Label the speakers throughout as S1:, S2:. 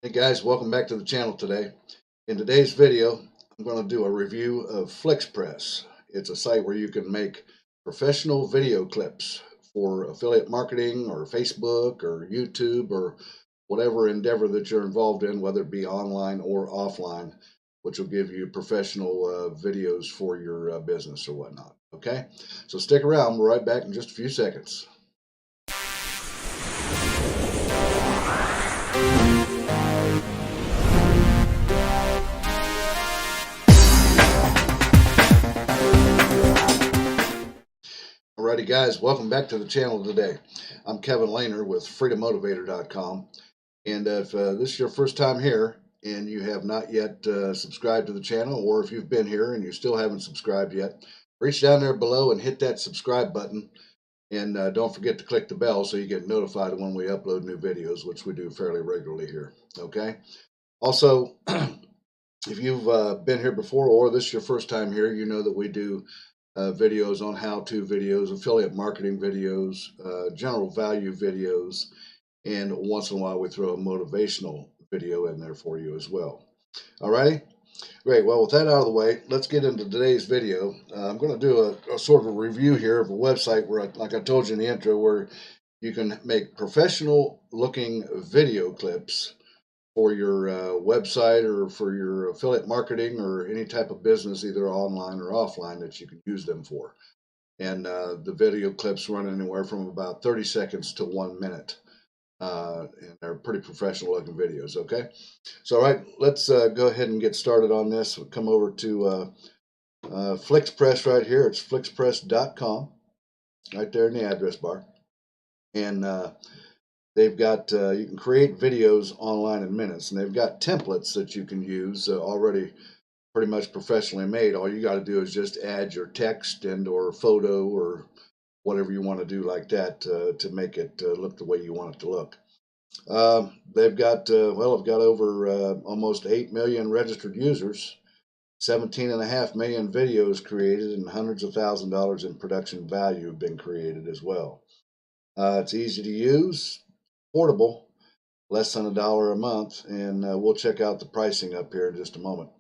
S1: Hey guys, welcome back to the channel today. In today's video, I'm going to do a review of Flixpress. It's a site where you can make professional video clips for affiliate marketing or Facebook or YouTube or whatever endeavor that you're involved in, whether it be online or offline, which will give you professional videos for your business or whatnot. Okay, so stick around. We'll be right back in just a few seconds. Alrighty guys, welcome back to the channel today. I'm Kevin Lehner with freedommotivator.com, and if this is your first time here and you have not yet subscribed to the channel, or if you've been here and you still haven't subscribed yet, reach down there below and hit that subscribe button, and don't forget to click the bell so you get notified when we upload new videos, which we do fairly regularly here. Okay, also if you've been here before or this is your first time here, you know that we do videos on how-to videos, affiliate marketing videos, general value videos, and once in a while we throw a motivational video in there for you as well. Alrighty, great. Well, with that out of the way, let's get into today's video. I'm going to do a sort of a review here of a website where, like I told you in the intro, where you can make professional-looking video clips for your website or for your affiliate marketing or any type of business, either online or offline, that you can use them for. And the video clips run anywhere from about 30 seconds to 1 minute. And they're pretty professional looking videos, okay? So, all right, let's go ahead and get started on this. We'll come over to Flixpress right here. It's flixpress.com, right there in the address bar. And they've got, you can create videos online in minutes, and they've got templates that you can use already pretty much professionally made. All you got to do is just add your text and or photo or whatever you want to do like that to make it look the way you want it to look. They've got, well, they've got over almost 8 million registered users, 17.5 million videos created, and hundreds of thousands of dollars in production value have been created as well. It's easy to use, portable, less than $1 a month, and we'll check out the pricing up here in just a moment.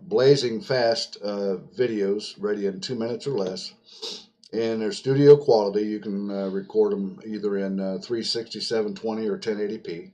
S1: Blazing fast videos, ready in 2 minutes or less, and they're studio quality. You can record them either in 360, 720, or 1080p,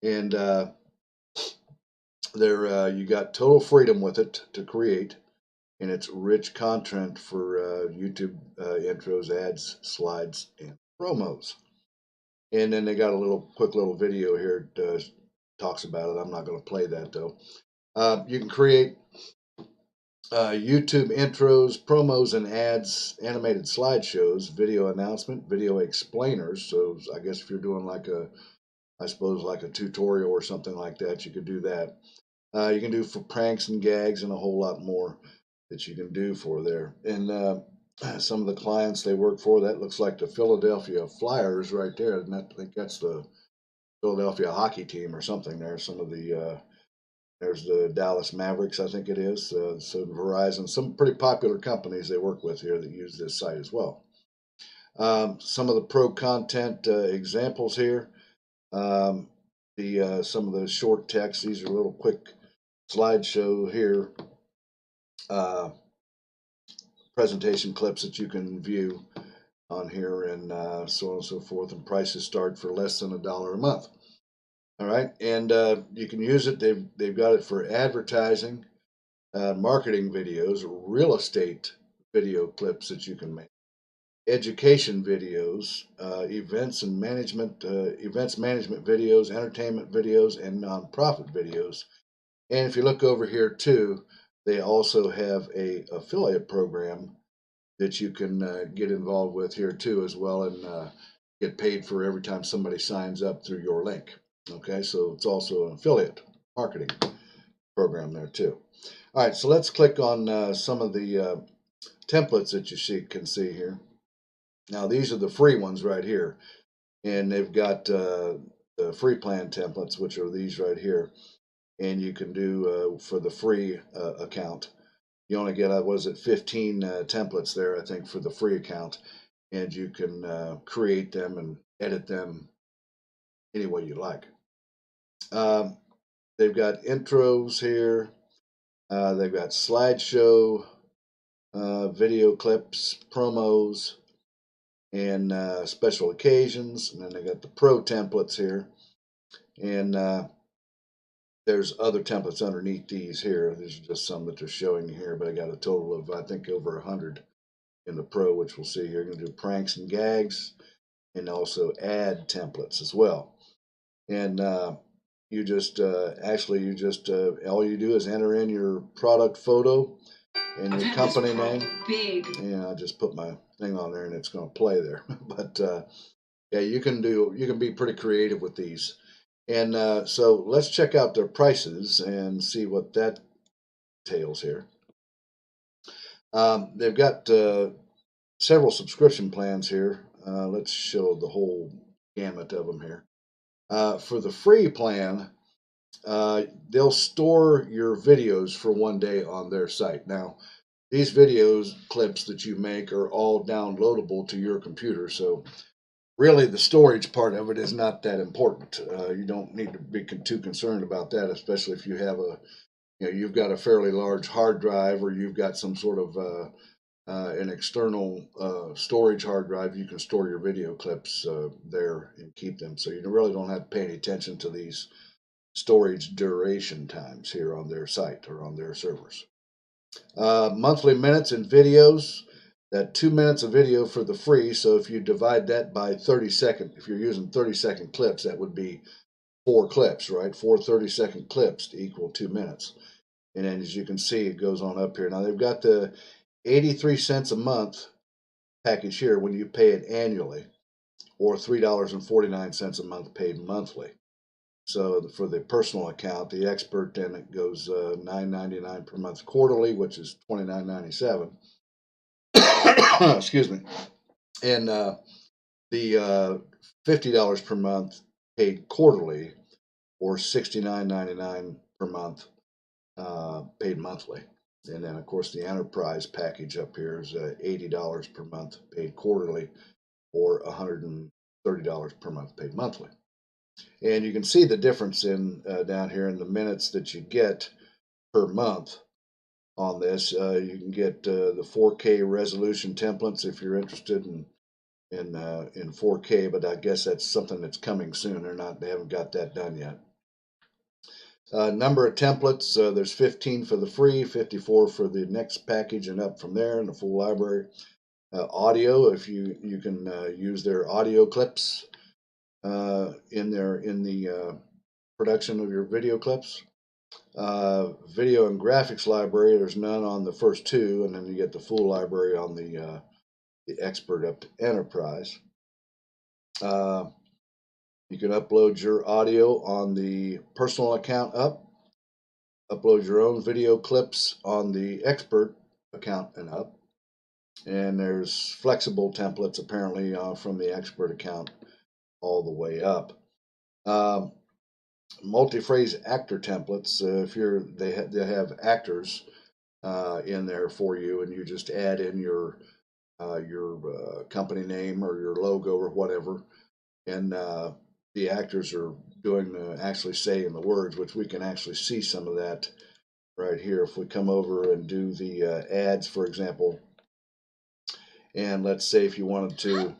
S1: and you got total freedom with it to create, and it's rich content for YouTube intros, ads, slides, and promos. And then they got a quick little video here that talks about it. I'm not going to play that though. You can create YouTube intros, promos, and ads, animated slideshows, video announcement, video explainers. So I guess if you're doing like I suppose like a tutorial or something like that, you could do that. You can do for pranks and gags and a whole lot more that you can do for there. And some of the clients they work for, that looks like the Philadelphia Flyers right there. And I think that's the Philadelphia hockey team or something there. Some of the there's the Dallas Mavericks, I think it is. So Verizon, some pretty popular companies they work with here that use this site as well. Some of the pro content examples here. Some of the short text. These are little quick slideshow here. Presentation clips that you can view on here, and so on and so forth. And prices start for less than $1 a month. All right, and you can use it. They've got it for advertising, marketing videos, real estate video clips that you can make, education videos, events management videos, entertainment videos, and nonprofit videos. And if you look over here too, they also have a affiliate program that you can get involved with here too as well, and get paid for every time somebody signs up through your link. Okay, so it's also an affiliate marketing program there too. All right, so let's click on some of the templates that you can see here. Now these are the free ones right here, and they've got the free plan templates, which are these right here. And you can do for the free account, you only get what is it, 15 templates there, I think, for the free account, and you can create them and edit them any way you like. Um, they've got intros here. They've got slideshow, video clips, promos, and special occasions. And then they got the pro templates here. And there's other templates underneath these here. These are just some that they're showing here, but I got a total of, I think, over 100 in the pro, which we'll see here. You're going to do pranks and gags and also ad templates as well. And you just all you do is enter in your product photo and your company name. And I just put my thing on there and it's going to play there. But yeah, you can be pretty creative with these. And so let's check out their prices and see what that entails here. They've got several subscription plans here. Let's show the whole gamut of them here. For the free plan, they'll store your videos for 1 day on their site. Now, these videos clips that you make are all downloadable to your computer, so really the storage part of it is not that important. You don't need to be too concerned about that, especially if you have you've got a fairly large hard drive, or you've got some sort of an external storage hard drive. You can store your video clips there and keep them, so you really don't have to pay any attention to these storage duration times here on their site or on their servers. Monthly minutes and videos. That 2 minutes of video for the free. So if you divide that by 30-second, if you're using 30-second clips, that would be 4 clips, right? 4 30-second clips to equal 2 minutes. And then as you can see, it goes on up here. Now they've got the 83 cents a month package here when you pay it annually, or $3.49 a month paid monthly. So for the personal account, the expert, then it goes $9.99 per month quarterly, which is $29.97. Excuse me. And the $50 per month paid quarterly, or $69.99 per month paid monthly. And then, of course, the enterprise package up here is $80 per month paid quarterly, or $130 per month paid monthly. And you can see the difference in down here in the minutes that you get per month on this. You can get the 4K resolution templates if you're interested in 4K, but I guess that's something that's coming soon. They haven't got that done yet. Number of templates, there's 15 for the free, 54 for the next package, and up from there in the full library. Audio, if you can use their audio clips in the production of your video clips. Video and graphics library, there's none on the first two, and then you get the full library on the expert up to enterprise. You can upload your audio on the personal account upload your own video clips on the expert account and up. And there's flexible templates apparently from the expert account all the way up. Multi-phrase actor templates. They have actors in there for you, and you just add in your company name or your logo or whatever, and the actors are actually saying the words, which we can actually see some of that right here. If we come over and do the ads, for example, and let's say if you wanted to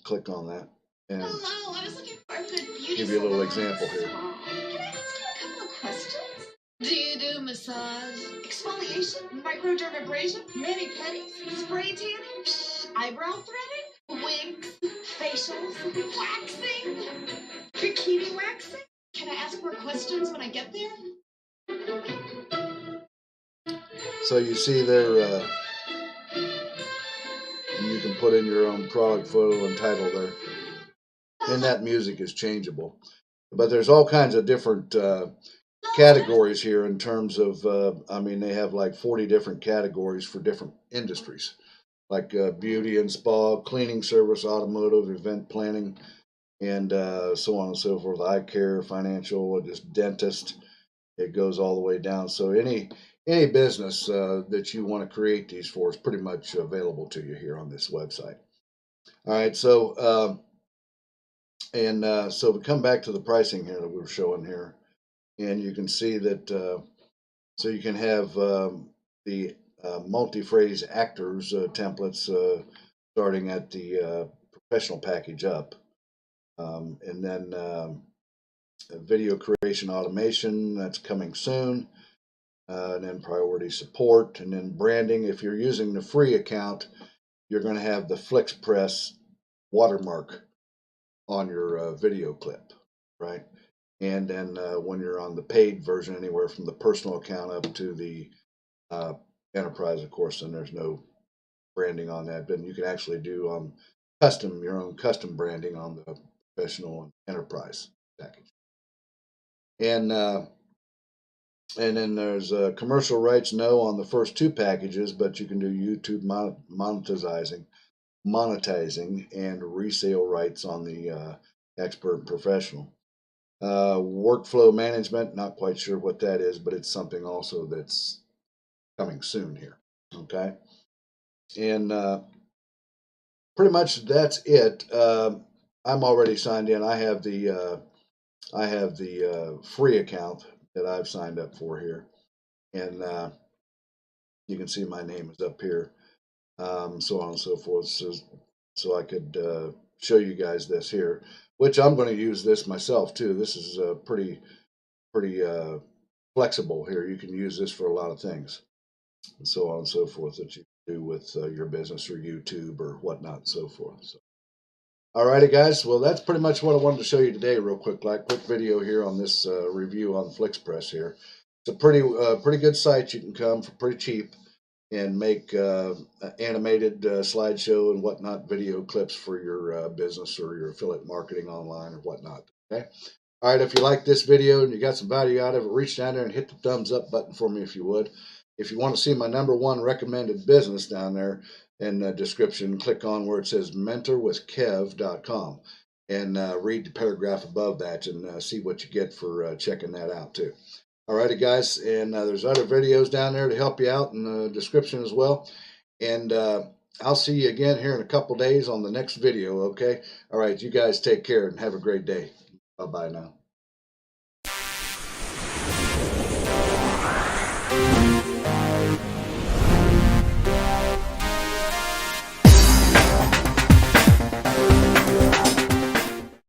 S1: click on that and give you a little example here.
S2: Can I ask you a couple of questions? Do you do massage, exfoliation, microdermabrasion, mani-pedis, spray tanning, eyebrow threading, wigs, facials, waxing, bikini waxing? Can I ask more questions when I get there?
S1: So you see there, you can put in your own product photo and title there. And that music is changeable. But there's all kinds of different categories here in terms of, they have like 40 different categories for different industries, like beauty and spa, cleaning service, automotive, event planning, and so on and so forth, eye care, financial, just dentist. It goes all the way down. So any business that you want to create these for is pretty much available to you here on this website. All right, so And so we come back to the pricing here that we were showing here, and you can see that so you can have the multi-phrase actors templates starting at the professional package up, and then video creation automation, that's coming soon, and then priority support, and then branding. If you're using the free account, you're going to have the Flixpress watermark on your video clip, right? And then when you're on the paid version, anywhere from the personal account up to the uh, enterprise, of course, then there's no branding on that. But you can actually do your own custom branding on the professional and enterprise package. And then there's commercial rights, no, on the first two packages, but you can do YouTube monetizing, and resale rights on the expert and professional. Workflow management, not quite sure what that is, but it's something also that's coming soon here. Okay, and pretty much that's it. I'm already signed in. I have the free account that I've signed up for here, and you can see my name is up here, so on and so forth. So I could show you guys this here, which I'm going to use this myself too. This is pretty flexible here. You can use this for a lot of things, and so on and so forth that you do with your business or YouTube or whatnot and so forth. So, all righty, guys. Well, that's pretty much what I wanted to show you today, real quick. Like quick video here on this review on Flixpress here. It's a pretty good site. You can come for pretty cheap and make animated slideshow and whatnot video clips for your business or your affiliate marketing online or whatnot. Okay. All right, if you like this video and you got some value out of it, reach down there and hit the thumbs up button for me if you would. If you want to see my #1 recommended business down there in the description, click on where it says mentorwithkev.com and read the paragraph above that and see what you get for checking that out too. All righty, guys, and there's other videos down there to help you out in the description as well. And I'll see you again here in a couple days on the next video, okay? All right, you guys take care and have a great day. Bye-bye now.